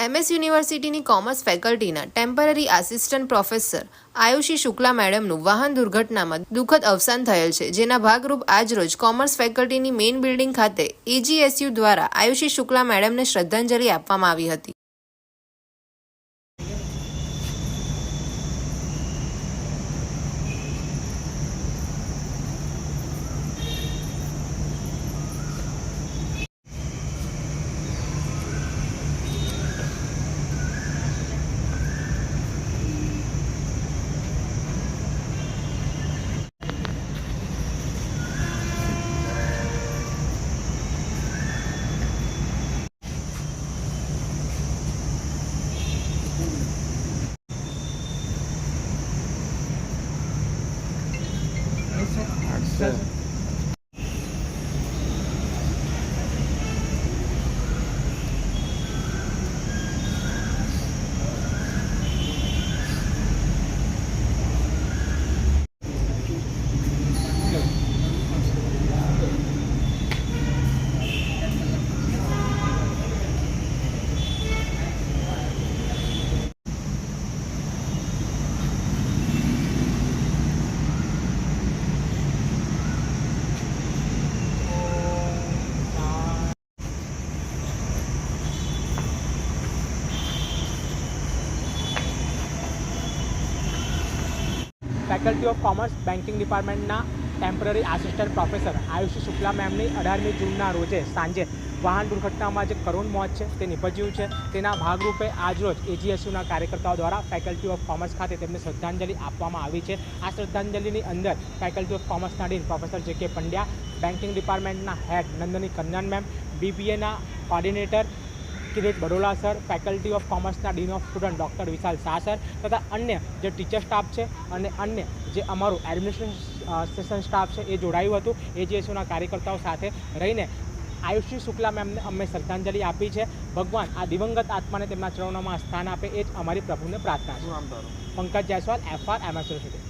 MS યુનિવર્સિટીની commerce ફેકલ્ટીના temporary assistant professor Ayushi Shukla મેડમનું વાહન દુર્ઘટનામાં દુઃખદ અવસાન થયેલ છે, જેના ભાગરૂપ આજરોજ કોમર્સ ફેકલ્ટીની મેઇન બિલ્ડિંગ ખાતે AGSU દ્વારા આયુષી શુક્લા મેડમને શ્રદ્ધાંજલિ આપવામાં આવી હતી. ફેકલ્ટી ઓફ કોમર્સ બેન્કિંગ ડિપાર્ટમેન્ટના temporary assistant professor Ayushi Shukla મેમની 18મી જૂનના રોજે સાંજે વાહન દુર્ઘટનામાં જે કરુણ મોત છે તે નિપજ્યું છે. તેના ભાગરૂપે આજરોજ AGSUના કાર્યકર્તાઓ દ્વારા ફેકલ્ટી ઓફ કોમર્સ ખાતે તેમને શ્રદ્ધાંજલિ આપવામાં આવી છે. આ શ્રદ્ધાંજલિની અંદર ફેકલ્ટી ઓફ કોમર્સના dean professor JK Pandya, banking ડિપાર્ટમેન્ટના હેડ નંદની કન્નન મેમ, BBAના coordinator Kirit Barola sir, faculty of કોમર્સના dean of student doctor Vishal Shah sir તથા અન્ય જે ટીચર સ્ટાફ છે અને અન્ય જે અમારું એડમિનિસ્ટ્રેશન સ્ટાફ છે એ જોડાયું હતું. AGSUના કાર્યકર્તાઓ સાથે રહીને આયુષી શુક્લા મેમને અમે શ્રદ્ધાંજલિ આપી છે. ભગવાન આ દિવંગત આત્માને તેમના ચરણોમાં સ્થાન આપે એ જ અમારી પ્રભુને પ્રાર્થના છે. Pankaj Jaiswal, FR MS university.